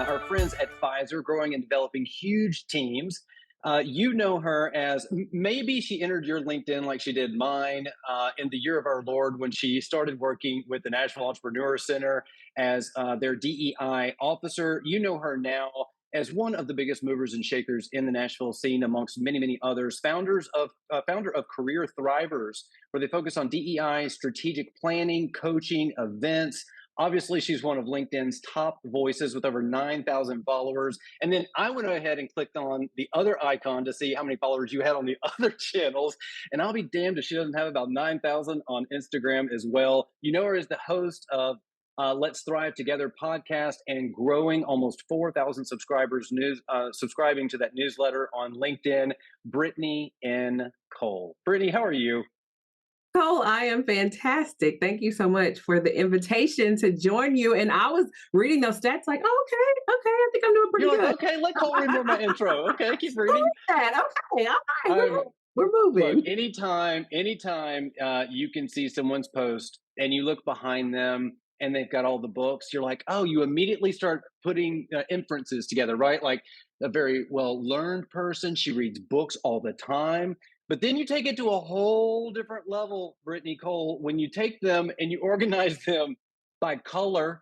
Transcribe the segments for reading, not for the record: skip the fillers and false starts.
our friends at Pfizer, growing and developing huge teams. You know her as maybe she entered your LinkedIn like she did mine in the year of our Lord when she started working with the National Entrepreneur Center as their DEI officer. You know her now as one of the biggest movers and shakers in the Nashville scene, amongst many, many others. Founder of Career Thrivers, where they focus on DEI, strategic planning, coaching, events. Obviously, she's one of LinkedIn's top voices with over 9,000 followers. And then I went ahead and clicked on the other icon to see how many followers you had on the other channels. And I'll be damned if she doesn't have about 9,000 on Instagram as well. You know her as the host of Let's Thrive Together podcast and growing almost 4,000 subscribing to that newsletter on LinkedIn, Brittany N. Cole. Brittany, how are you? Cole, I am fantastic. Thank you so much for the invitation to join you. And I was reading those stats like, oh, okay, I think I'm doing pretty You're like, good. okay, let Cole read more of my intro. Okay, keep Who reading. is that? Okay, all right, I'm we're Look, moving. anytime you can see someone's post and you look behind them and they've got all the books, you're like, oh, you immediately start putting inferences together, right? Like a very well learned person, she reads books all the time. But then you take it to a whole different level, Brittany Cole, when you take them and you organize them by color.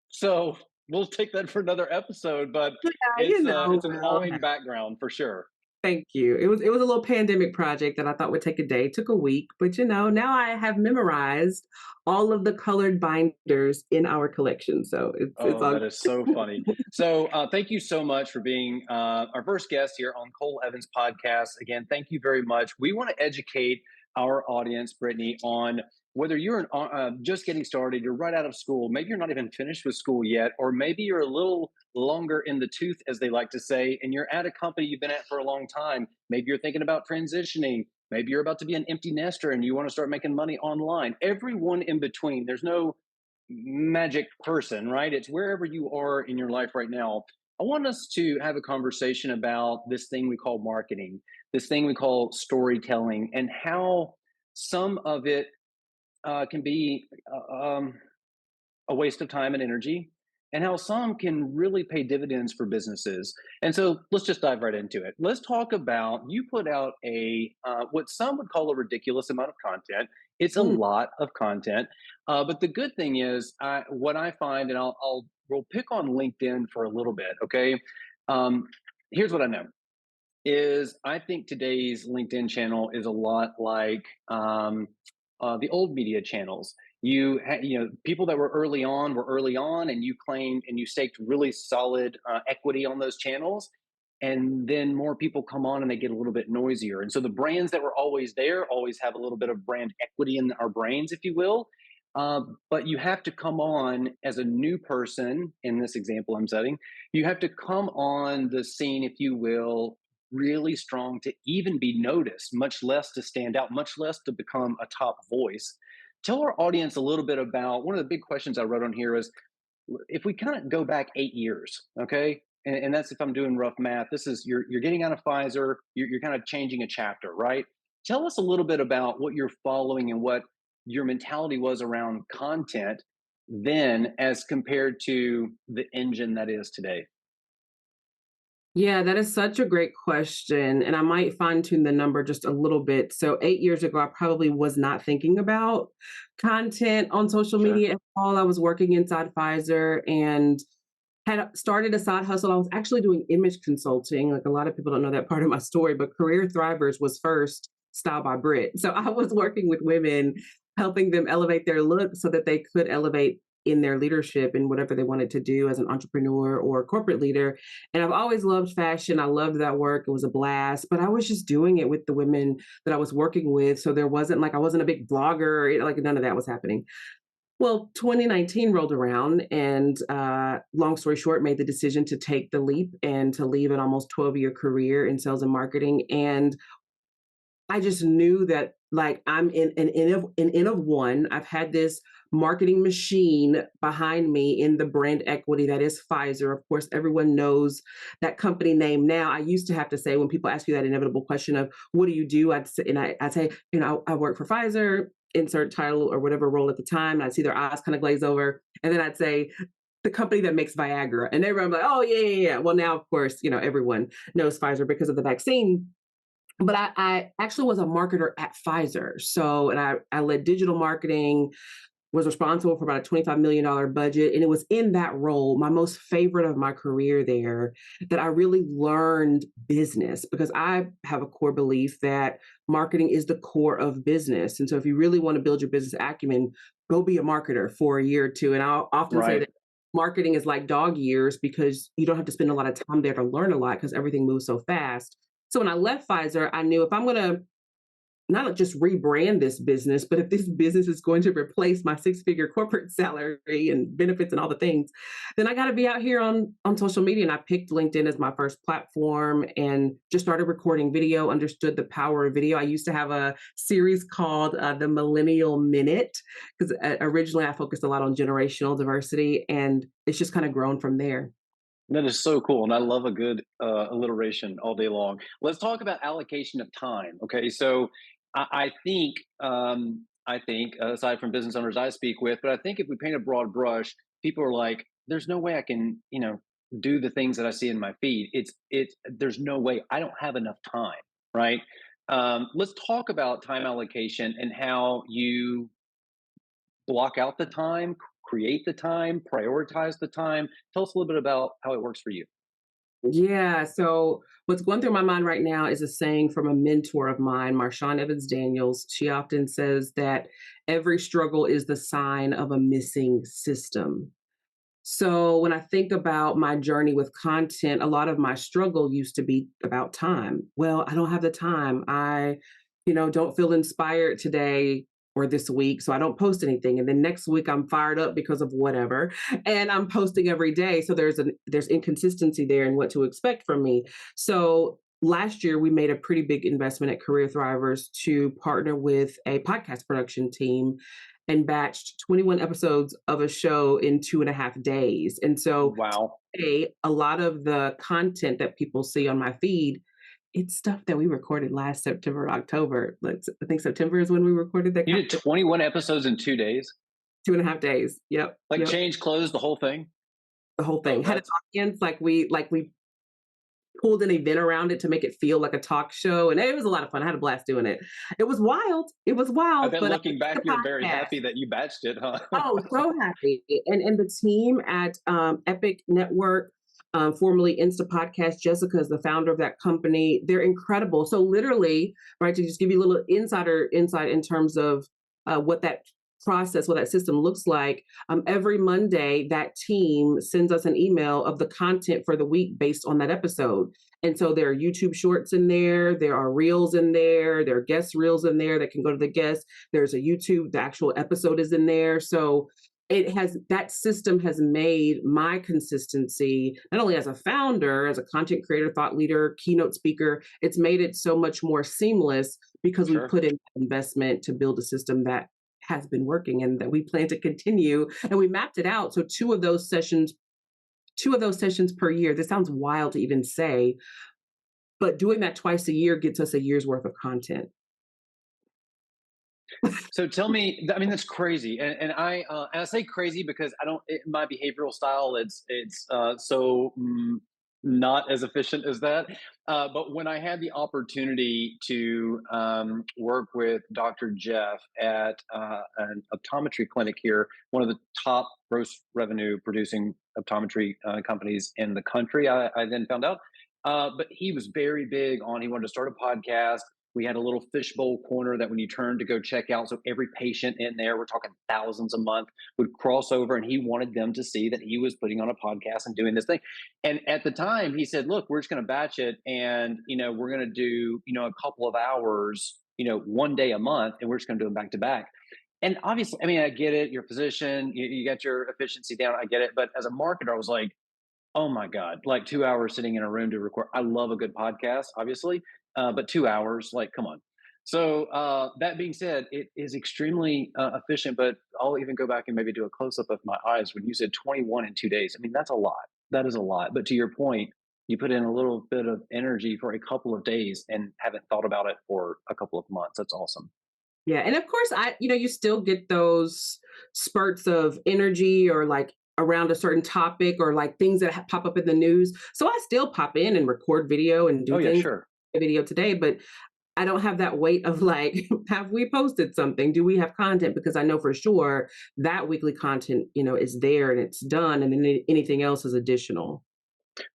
So we'll take that for another episode, but Yeah, it's an well, awing background for sure. thank you. It was a little pandemic project that I thought would take a day. It took a week, but now I have memorized all of the colored binders in our collection. So it's Oh, all that is so funny. So, thank you so much for being our first guest here on Cole Evans podcast. Again, thank you very much. We want to educate our audience, Brittany, on whether you're just getting started, you're right out of school, maybe you're not even finished with school yet, or maybe you're a little longer in the tooth, as they like to say, and you're at a company you've been at for a long time. Maybe you're thinking about transitioning. Maybe you're about to be an empty nester and you want to start making money online. Everyone in between. There's no magic person, right? It's wherever you are in your life right now. I want us to have a conversation about this thing we call marketing, this thing we call storytelling, and how some of it can be a waste of time and energy, and how some can really pay dividends for businesses. And so let's just dive right into it. Let's talk about you put out a what some would call a ridiculous amount of content. It's a Mm, lot of content, but the good thing is, what I find, and we'll pick on LinkedIn for a little bit. Okay, um, here's what I know is I think today's LinkedIn channel is a lot like the old media channels. People that were early on, and you claimed and you staked really solid equity on those channels. And then more people come on and they get a little bit noisier. And so the brands that were always there always have a little bit of brand equity in our brains, if you will. But you have to come on as a new person in this example I'm setting. You have to come on the scene, if you will, really strong to even be noticed, much less to stand out, much less to become a top voice. Tell our audience a little bit about one of the big questions I wrote on here is if we kind of go back 8 years, okay? And that's if I'm doing rough math. This is you're getting out of Pfizer, you're kind of changing a chapter, right? Tell us a little bit about what you're following and what your mentality was around content then as compared to the engine that is today. Yeah, that is such a great question. And I might fine tune the number just a little bit. So, 8 years ago, I probably was not thinking about content on social Sure. media at all. I was working inside Pfizer and had started a side hustle. I was actually doing image consulting. Like a lot of people don't know that part of my story, but Career Thrivers was first Style by Brit. So I was working with women, helping them elevate their look so that they could elevate in their leadership and whatever they wanted to do as an entrepreneur or corporate leader. And I've always loved fashion. I loved that work. It was a blast, but I was just doing it with the women that I was working with. So there wasn't like I wasn't a big blogger, like none of that was happening. Well, 2019 rolled around, and long story short, made the decision to take the leap and to leave an almost 12-year career in sales and marketing. And I just knew that, like, I'm in an N of one. I've had this marketing machine behind me in the brand equity that is Pfizer. Of course, everyone knows that company name now. I used to have to say when people ask you that inevitable question of what do you do, I'd say, I work for Pfizer. Insert title or whatever role at the time. And I'd see their eyes kind of glaze over, and then I'd say the company that makes Viagra. And everyone like, oh yeah, yeah, yeah. Well, now of course, everyone knows Pfizer because of the vaccine. But I actually was a marketer at Pfizer. So, and I led digital marketing, was responsible for about a $25 million budget. And it was in that role, my most favorite of my career there, that I really learned business because I have a core belief that marketing is the core of business. And so if you really want to build your business acumen, go be a marketer for a year or two. And I'll often say Right. that marketing is like dog years because you don't have to spend a lot of time there to learn a lot because everything moves so fast. So when I left Pfizer, I knew if I'm going to not just rebrand this business, but if this business is going to replace my six-figure corporate salary and benefits and all the things, then I got to be out here on social media. And I picked LinkedIn as my first platform and just started recording video. Understood the power of video. I used to have a series called the Millennial Minute because originally I focused a lot on generational diversity, and it's just kind of grown from there. That is so cool, and I love a good alliteration all day long. Let's talk about allocation of time. Okay, so I think aside from business owners I speak with, but I think if we paint a broad brush, people are like, "There's no way I can, do the things that I see in my feed. It's there's no way I don't have enough time, right?" Let's talk about time allocation and how you block out the time, create the time, prioritize the time. Tell us a little bit about how it works for you. Yeah. So what's going through my mind right now is a saying from a mentor of mine, Marshawn Evans Daniels. She often says that every struggle is the sign of a missing system. So when I think about my journey with content, a lot of my struggle used to be about time. Well, I don't have the time. I don't feel inspired today or this week, so I don't post anything. And then next week I'm fired up because of whatever, and I'm posting every day. So there's inconsistency there in what to expect from me. So last year we made a pretty big investment at Career Thrivers to partner with a podcast production team and batched 21 episodes of a show in 2.5 days. And so Wow. today, a lot of the content that people see on my feed, it's stuff that we recorded last September, October. I think September is when we recorded that You did 21 episodes in 2 days? 2.5 days. Yep. Like Yep. change clothes, the whole thing? The whole Oh, thing had an that's audience. Like we pulled an event around it to make it feel like a talk show. And it was a lot of fun. I had a blast doing it. It was wild. It was I wild, bet but looking it's back, a you're very podcast. happy that you batched it, huh? Oh, so happy. And the team at Epic Network, formerly Insta Podcast, Jessica is the founder of that company. They're incredible. So literally, right, to just give you a little insider insight in terms of what that process, what that system looks like. Every Monday, that team sends us an email of the content for the week based on that episode. And so there are YouTube shorts in there are reels in there are guest reels in there that can go to the guests. There's a YouTube, the actual episode is in there. So that system has made my consistency, not only as a founder, as a content creator, thought leader, keynote speaker, it's made it so much more seamless because we Sure. put in investment to build a system that has been working and that we plan to continue. And we mapped it out. So two of those sessions per year. This sounds wild to even say, but doing that twice a year gets us a year's worth of content. So tell me, I mean, that's crazy, and I say crazy because I don't. My behavioral style, it's not as efficient as that. But when I had the opportunity to work with Dr. Jeff at an optometry clinic here, one of the top gross revenue producing optometry companies in the country, I then found out. But he was very big on. He wanted to start a podcast. We had a little fishbowl corner that when you turned to go check out, so every patient in there, we're talking thousands a month, would cross over, and he wanted them to see that he was putting on a podcast and doing this thing. And at the time, he said, "Look, we're just going to batch it, and we're going to do a couple of hours, one day a month, and we're just going to do them back to back." And obviously, I mean, I get it. You're a physician, you got your efficiency down. I get it. But as a marketer, I was like, oh my God, like 2 hours sitting in a room to record. I love a good podcast, obviously, but 2 hours, like, come on. So that being said, it is extremely efficient, but I'll even go back and maybe do a close up of my eyes when you said 21 in 2 days. I mean, that's a lot. That is a lot. But to your point, you put in a little bit of energy for a couple of days and haven't thought about it for a couple of months. That's awesome. Yeah, and of course, you still get those spurts of energy or like around a certain topic or like things that pop up in the news. So I still pop in and record video and Oh do yeah, things sure. video today, but I don't have that weight of like, have we posted something? Do we have content? Because I know for sure that weekly content, is there and it's done, and then anything else is additional.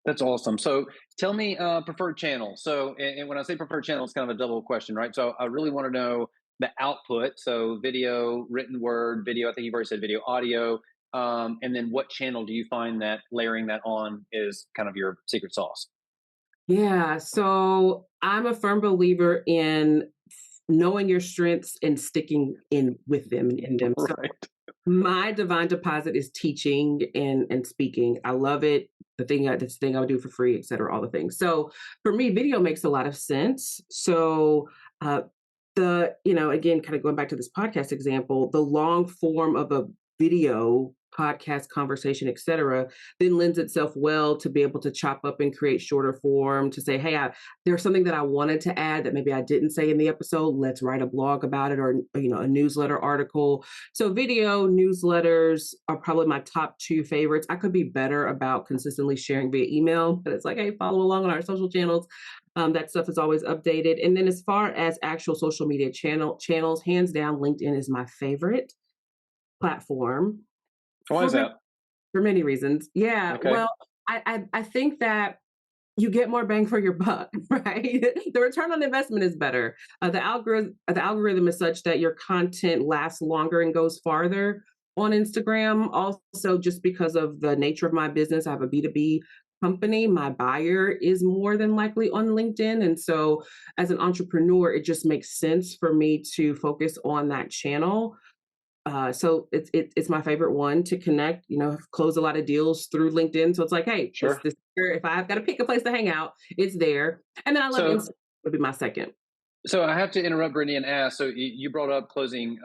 That's awesome. So tell me, preferred channel. So, and when I say preferred channel, it's kind of a double question, right? So I really want to know the output. So video, written word, video. I think you've already said video, audio. And then what channel do you find that layering that on is kind of your secret sauce? Yeah, so I'm a firm believer in knowing your strengths and sticking in with them and in them. So Right. my divine deposit is teaching and speaking. I love it. That's the thing I would do for free, et cetera, all the things. So for me, video makes a lot of sense. So uh, again, kind of going back to this podcast example, the long form of a video podcast conversation, et cetera, then lends itself well to be able to chop up and create shorter form to say, hey, there's something that I wanted to add that maybe I didn't say in the episode. Let's write a blog about it, or a newsletter article. So video newsletters are probably my top two favorites. I could be better about consistently sharing via email, but it's like, hey, follow along on our social channels. That stuff is always updated. And then as far as actual social media channels, hands down, LinkedIn is my favorite platform Why for is many, that? for many reasons. Yeah. Okay. Well, I think that you get more bang for your buck, right? The return on investment is better. The algorithm is such that your content lasts longer and goes farther on Instagram. Also, just because of the nature of my business, I have a B2B company. My buyer is more than likely on LinkedIn. And so, as an entrepreneur, it just makes sense for me to focus on that channel. So it's my favorite one to connect. I've closed a lot of deals through LinkedIn. So it's like, hey, it's Sure. this here. If I've got to pick a place to hang out, it's there. And then I love So Instagram would be my second. So I have to interrupt Brittany and ask. So you brought up closing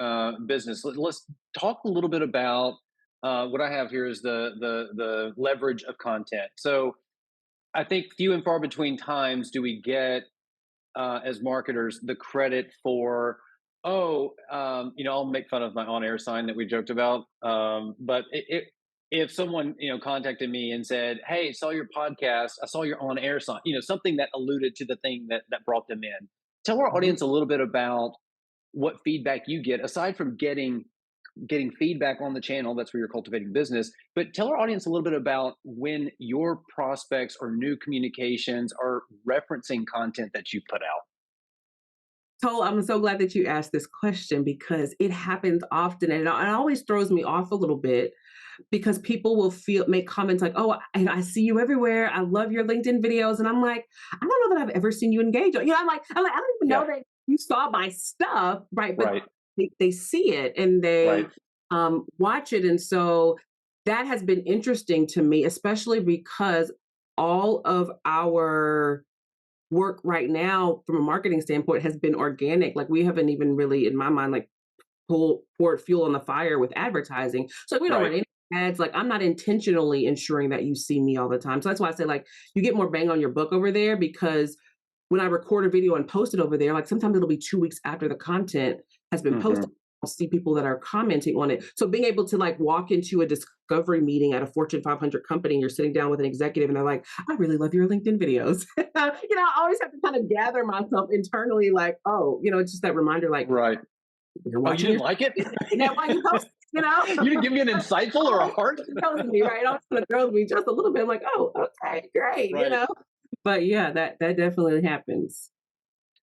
business. Let's talk a little bit about what I have here is the leverage of content. So I think few and far between times do we get as marketers the credit for, I'll make fun of my on-air sign that we joked about. But if someone contacted me and said, "Hey, saw your podcast. I saw your on-air sign," something that alluded to the thing that brought them in. Tell our Mhm. audience a little bit about what feedback you get aside from getting feedback on the channel. That's where you're cultivating business. But tell our audience a little bit about when your prospects or new communications are referencing content that you put out. I'm so glad that you asked this question because it happens often, and it always throws me off a little bit because people will make comments like, "Oh, I see you everywhere. I love your LinkedIn videos," and I'm like, "I don't know that I've ever seen you engage." I'm like, I don't even know Yeah. that you saw my stuff, right? But Right. they see it and Right. they watch it, and so that has been interesting to me, especially because all of our work right now from a marketing standpoint has been organic. Like we haven't even really, in my mind, like poured fuel on the fire with advertising. So we don't Right. run any ads. Like I'm not intentionally ensuring that you see me all the time. So that's why I say like you get more bang on your book over there because when I record a video and post it over there, like sometimes it'll be 2 weeks after the content has been posted. Hmm. I'll see people that are commenting on it. So being able to like walk into a discovery meeting at a Fortune 500 company and you're sitting down with an executive and they're like, I really love your LinkedIn videos. I always have to kind of gather myself internally, like, oh, it's just that reminder, like, Right. you're Oh, you watching didn't your like it? isn't that why you post, you know? You didn't give me an insightful or a Oh, heart? it throws me, right? It always kind of throws me just a little bit. I'm like, oh, okay, great, Right. But yeah, that definitely happens.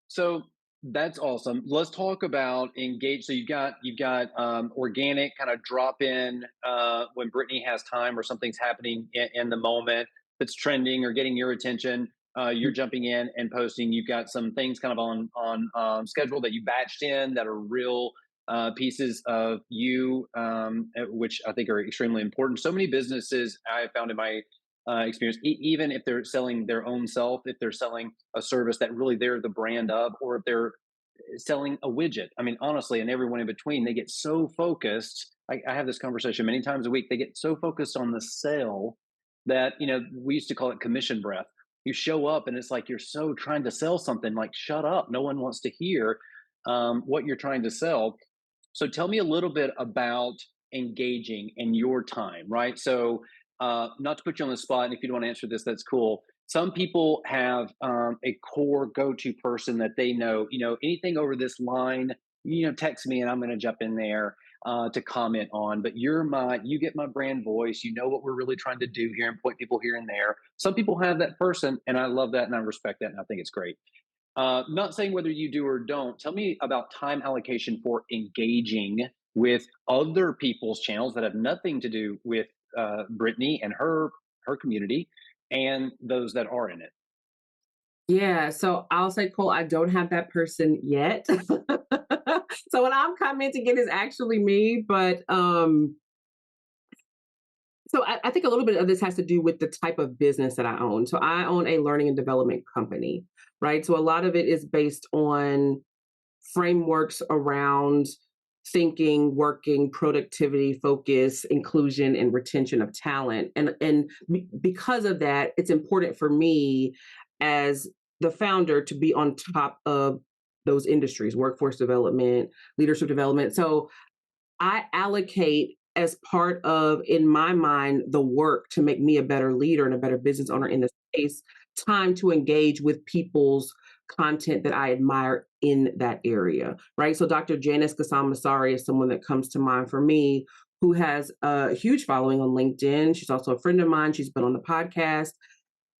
So that's awesome. Let's talk about engage. So you've got organic kind of drop in when Brittany has time or something's happening in the moment that's trending or getting your attention. You're jumping in and posting. You've got some things kind of on schedule that you batched in that are real pieces of you, which I think are extremely important. So many businesses I have found in my experience, even if they're selling their own self, if they're selling a service that really they're the brand of, or if they're selling a widget. I mean, honestly, and everyone in between, they get so focused. I have this conversation many times a week. They get so focused on the sale that, we used to call it commission breath. You show up and it's like you're so trying to sell something, like, shut up. No one wants to hear what you're trying to sell. So tell me a little bit about engaging and your time, right? So, not to put you on the spot, and if you don't want to answer this, that's cool. Some people have a core go-to person that they know. Anything over this line, text me and I'm going to jump in there to comment on. But you get my brand voice. You know what we're really trying to do here and point people here and there. Some people have that person, and I love that and I respect that, and I think it's great. Not saying whether you do or don't. Tell me about time allocation for engaging with other people's channels that have nothing to do with Brittany and her community, and those that are in it. Yeah, so I'll say, Cole, I don't have that person yet. So when I'm commenting, it is actually me, but so I think a little bit of this has to do with the type of business that I own. So I own a learning and development company, right? So a lot of it is based on frameworks around thinking, working, productivity, focus, inclusion, and retention of talent. And because of that, it's important for me as the founder to be on top of those industries, workforce development, leadership development. So I allocate as part of, in my mind, the work to make me a better leader and a better business owner in the space, time to engage with people's content that I admire in that area, right? So Dr. Janice Kasam-Masari is someone that comes to mind for me who has a huge following on LinkedIn. She's also a friend of mine. She's been on the podcast.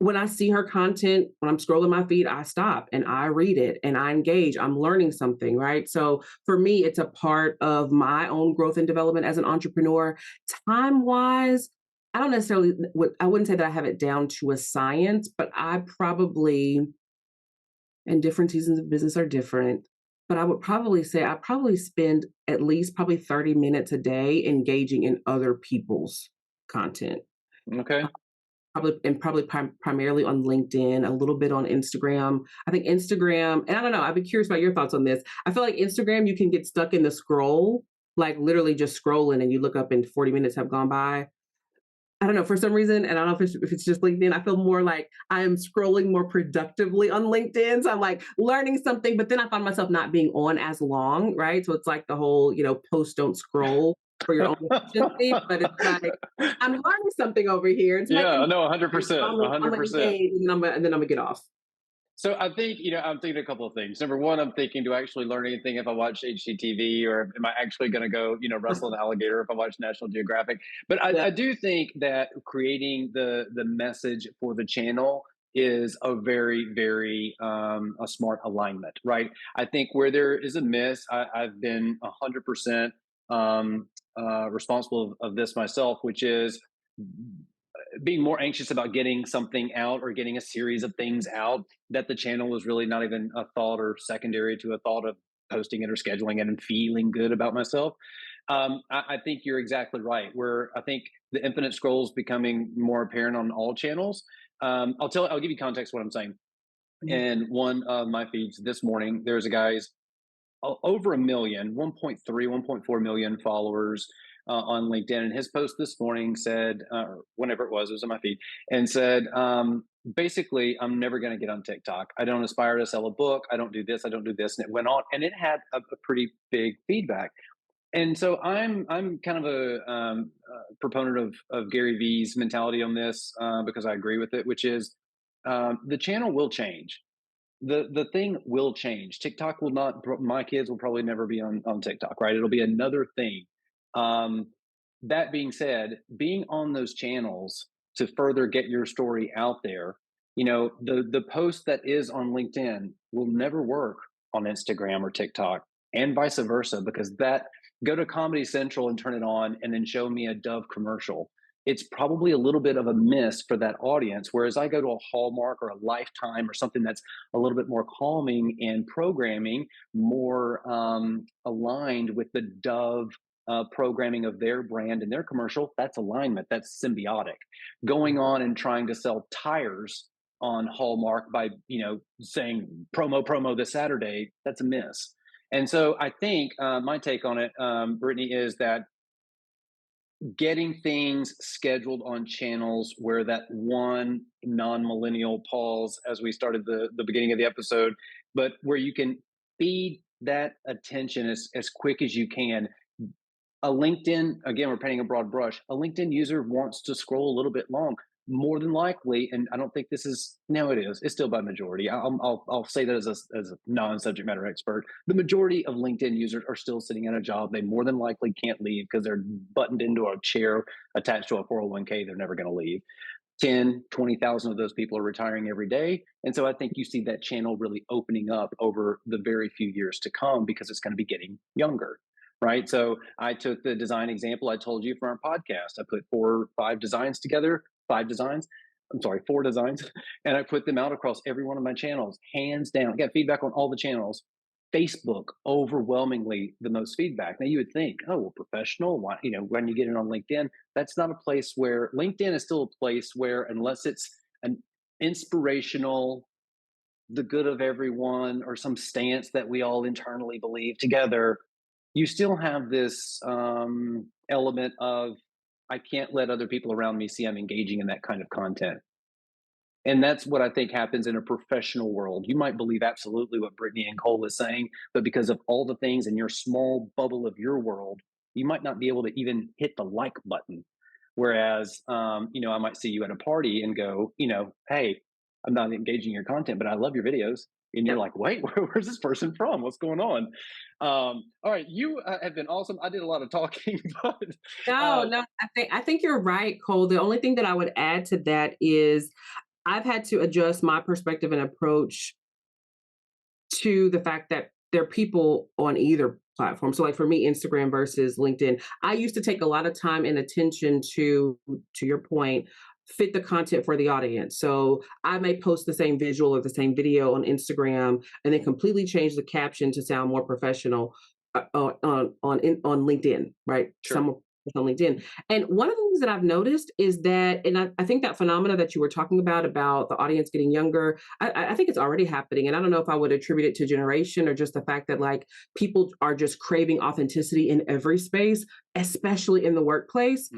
When I see her content, when I'm scrolling my feed, I stop and I read it and I engage. I'm learning something, right? So for me, it's a part of my own growth and development as an entrepreneur. Time wise, I don't necessarily, I wouldn't say that I have it down to a science, but I probably, and different seasons of business are different, but I would probably say I probably spend at least probably 30 minutes a day engaging in other people's content. Okay. Primarily on LinkedIn, a little bit on Instagram. I think Instagram, and I don't know, I'd be curious about your thoughts on this. I feel like Instagram, you can get stuck in the scroll, like literally just scrolling and you look up and 40 minutes have gone by. I don't know, for some reason, and I don't know if it's just LinkedIn, I feel more like I am scrolling more productively on LinkedIn. So I'm like learning something, but then I find myself not being on as long, right? So it's like the whole, post don't scroll for your own efficiency, but it's like I'm learning something over here. It's making Yeah, me no, so 100%, I'm gonna 100%. engage and then I'm gonna get off. So I think, I'm thinking a couple of things. Number one, I'm thinking, do I actually learn anything if I watch HGTV, or am I actually going to go, wrestle an alligator if I watch National Geographic? But I, Yeah. I do think that creating the message for the channel is a very, very a smart alignment, right? I think where there is a miss, I've been 100% responsible of this myself, which is being more anxious about getting something out or getting a series of things out that the channel was really not even a thought or secondary to a thought of posting it or scheduling it and feeling good about myself. I think you're exactly right. Where I think the infinite scroll is becoming more apparent on all channels. I'll give you context what I'm saying. Mhm. In one of my feeds this morning, there's a guy's over a million, 1.3, 1.4 million followers on LinkedIn. And his post this morning said, whenever it was on my feed, and said, basically, I'm never going to get on TikTok. I don't aspire to sell a book. I don't do this. I don't do this. And it went on, and it had a pretty big feedback. And so I'm kind of a proponent of Gary Vee's mentality on this because I agree with it, which is the channel will change. The thing will change. TikTok will not. My kids will probably never be on TikTok, right? It'll be another thing. Um, that being said, being on those channels to further get your story out there, the post that is on LinkedIn will never work on Instagram or TikTok, and vice versa, because that go to Comedy Central and turn it on, and then show me a Dove commercial. It's probably a little bit of a miss for that audience. Whereas I go to a Hallmark or a Lifetime or something that's a little bit more calming and programming, more aligned with the Dove programming of their brand and their commercial. That's alignment. That's symbiotic. Going on and trying to sell tires on Hallmark by saying promo this Saturday. That's a miss. And so I think my take on it, Brittany, is that getting things scheduled on channels where that one non-millennial pause as we started the beginning of the episode, but where you can feed that attention as quick as you can. A LinkedIn, again, we're painting a broad brush. A LinkedIn user wants to scroll a little bit long. More than likely, and I don't think this is, no, it is. It's still by majority. I'll say that as a non-subject matter expert. The majority of LinkedIn users are still sitting at a job. They more than likely can't leave because they're buttoned into a chair attached to a 401k. They're never going to leave. 10, 20,000 of those people are retiring every day. And so I think you see that channel really opening up over the very few years to come because it's going to be getting younger. Right. So I took the design example I told you for our podcast. I put 4 or 5 designs together, 5 designs. I'm sorry, 4 designs. And I put them out across every one of my channels, hands down. I got feedback on all the channels. Facebook, overwhelmingly the most feedback. Now you would think, oh, well, professional, why, when you get it on LinkedIn, that's not a place where LinkedIn is still a place where, unless it's an inspirational, the good of everyone, or some stance that we all internally believe together, you still have this element of, I can't let other people around me see I'm engaging in that kind of content. And that's what I think happens in a professional world. You might believe absolutely what Brittany and Cole is saying, but because of all the things in your small bubble of your world, you might not be able to even hit the like button. Whereas, I might see you at a party and go, hey, I'm not engaging in your content, but I love your videos. And you're Yep. like, wait, where's this person from? What's going on? All right, you have been awesome. I did a lot of talking, but No, uh, no, I think you're right, Cole. The only thing that I would add to that is I've had to adjust my perspective and approach to the fact that there are people on either platform. So like for me, Instagram versus LinkedIn. I used to take a lot of time and attention to your point, fit the content for the audience. So I may post the same visual or the same video on Instagram and then completely change the caption to sound more professional on LinkedIn, right? sure. Some on LinkedIn. And one of the things that I've noticed is that, and I think that phenomena that you were talking about the audience getting younger, I think it's already happening. And I don't know if I would attribute it to generation or just the fact that like people are just craving authenticity in every space, especially in the workplace.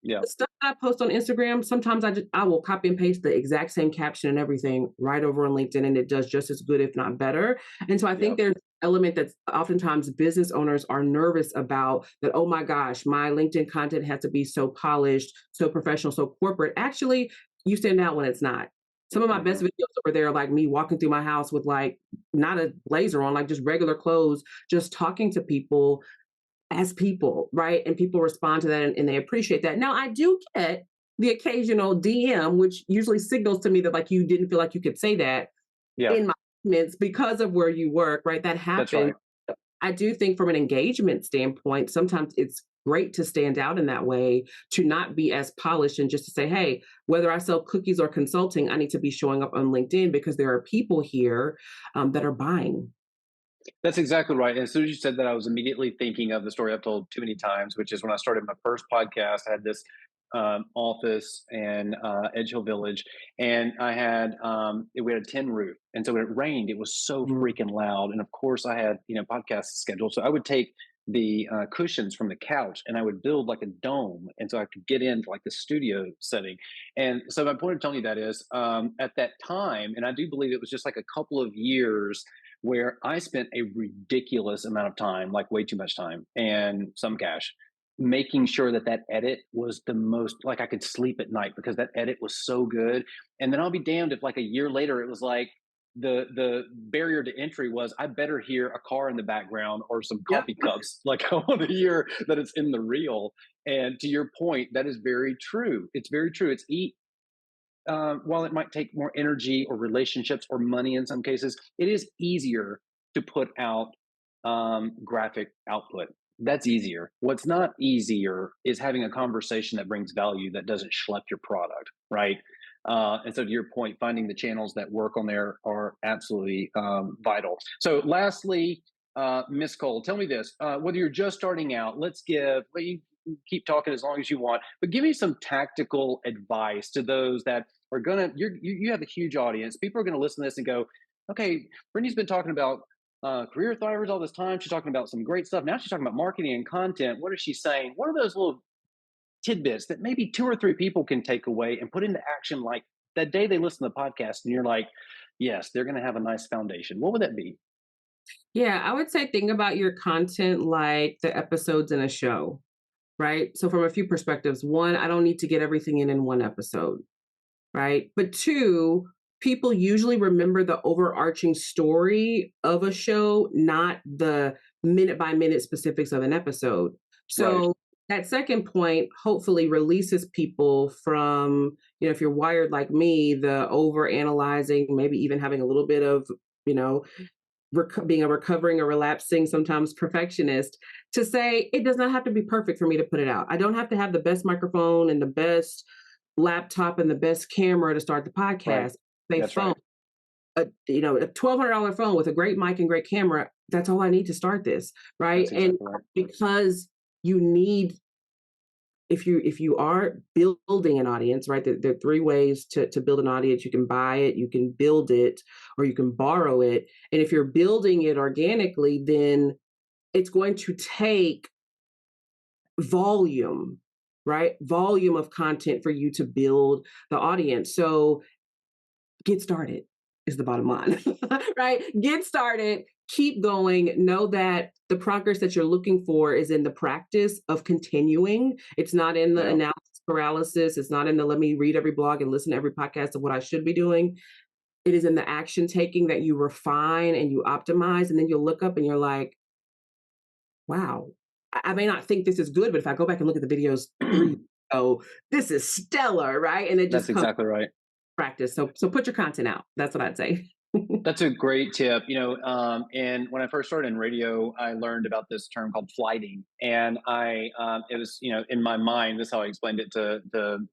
Yeah, The stuff I post on Instagram, sometimes I will copy and paste the exact same caption and everything right over on LinkedIn, and it does just as good, if not better. And so I yeah. think there's element that oftentimes business owners are nervous about that, oh my gosh, my LinkedIn content has to be so polished, so professional, so corporate. Actually, you stand out when it's not. Some of my best hmm videos over there are like me walking through my house with like not a blazer on, like just regular clothes, just talking to people as people, right? And people respond to that and they appreciate that. Now, I do get the occasional DM, which usually signals to me that like you didn't feel like you could say that Yeah, in my comments because of where you work, right? That that's happens. right. I do think from an engagement standpoint, sometimes it's great to stand out in that way, to not be as polished and just to say, hey, whether I sell cookies or consulting, I need to be showing up on LinkedIn because there are people here that are buying. That's exactly right. And as soon as you said that, I was immediately thinking of the story I've told too many times, which is when I started my first podcast. I had this office in Edge Hill Village, and we had a tin roof, and so when it rained, it was so Mm. freaking loud. And of course, I had podcasts scheduled, so I would take the cushions from the couch and I would build like a dome, and so I could get into like the studio setting. And so my point of telling you that is, at that time, and I do believe it was just like a couple of years where I spent a ridiculous amount of time, like way too much time and some cash, making sure that that edit was the most, like I could sleep at night because that edit was so good. And then I'll be damned if like a year later it was like the barrier to entry was, I better hear a car in the background or some Yep. coffee cups. Like I want to hear that it's in the reel. And to your point, that is very true. It's very true. While it might take more energy or relationships or money in some cases, it is easier to put out graphic output. That's easier. What's not easier is having a conversation that brings value that doesn't schlep your product, right? And so, to your point, finding the channels that work on there are absolutely vital. So, lastly, Miss Cole, tell me this: whether you're just starting out, well, you keep talking as long as you want, but give me some tactical advice to those that are you have a huge audience. People are gonna listen to this and go, okay, Brittany's been talking about career thrivers all this time. She's talking about some great stuff. Now she's talking about marketing and content. What is she saying? What are those little tidbits that maybe 2 or 3 people can take away and put into action, like that day they listen to the podcast and you're like, yes, they're going to have a nice foundation? What would that be? Yeah, I would say think about your content like the episodes in a show. right? So from a few perspectives, one, I don't need to get everything in one episode, right? But two, people usually remember the overarching story of a show, not the minute by minute specifics of an episode. Right. So that second point hopefully releases people from, if you're wired like me, the over analyzing, maybe even having a little bit of, you know, being a recovering or relapsing, sometimes perfectionist, to say it does not have to be perfect for me to put it out. I don't have to have the best microphone and the best laptop and the best camera to start the Right. podcast. A That's phone, right. a $1,200 phone with a great mic and great camera. That's all I need to start this, right? That's And exactly right. because you need, if you are building an audience, right? There are three ways to build an audience. You can buy it, you can build it, or you can borrow it. And if you're building it organically, then it's going to take volume, right? Volume of content for you to build the audience. So get started is the bottom line, right? Get started, keep going. Know that the progress that you're looking for is in the practice of continuing. It's not in the Yeah. analysis paralysis. It's not in the let me read every blog and listen to every podcast of what I should be doing. It is in the action taking that you refine and you optimize. And then you'll look up and you're like, wow, I may not think this is good, but if I go back and look at the videos 3 oh, this is stellar, right? And it That's just comes exactly right. practice. So put your content out. That's what I'd say. That's a great tip. And when I first started in radio, I learned about this term called flighting, and it was, in my mind, this is how I explained it to the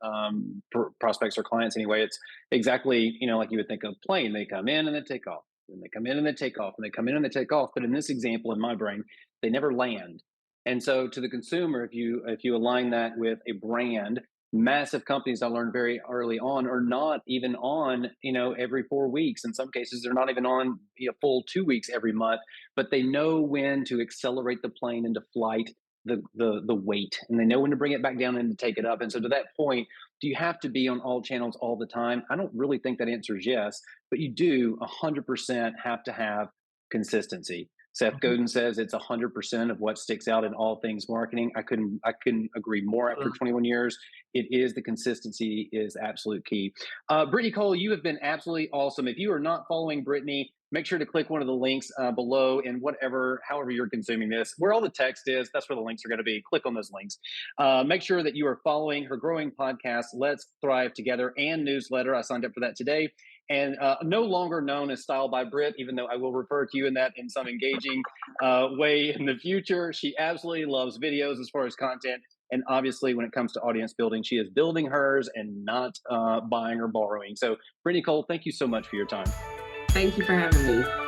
prospects or clients. Anyway, it's exactly, like you would think of plane. They come in and they take off, and they come in and they take off, and they come in and they take off. But in this example, in my brain, they never land. And so, to the consumer, if you align that with a brand, massive companies, I learned very early on, are not even on, every 4 weeks. In some cases, they're not even on a full 2 weeks every month, but they know when to accelerate the plane into flight, the weight, and they know when to bring it back down and to take it up. And so, to that point, do you have to be on all channels all the time? I don't really think that answer is yes, but you do 100% have to have consistency. Seth Mhm. Godin says it's 100% of what sticks out in all things marketing. I couldn't agree more. After 21 years, it is the consistency is absolute key. Brittany Cole, you have been absolutely awesome. If you are not following Brittany, make sure to click one of the links below in however you're consuming this, where all the text is. That's where the links are going to be. Click on those links. Make sure that you are following her growing podcast, Let's Thrive Together, and newsletter. I signed up for that today. And no longer known as Style by Brit, even though I will refer to you in that in some engaging way in the future. She absolutely loves videos as far as content. And obviously, when it comes to audience building, she is building hers and not buying or borrowing. So, Brittany Cole, thank you so much for your time. Thank you for having me.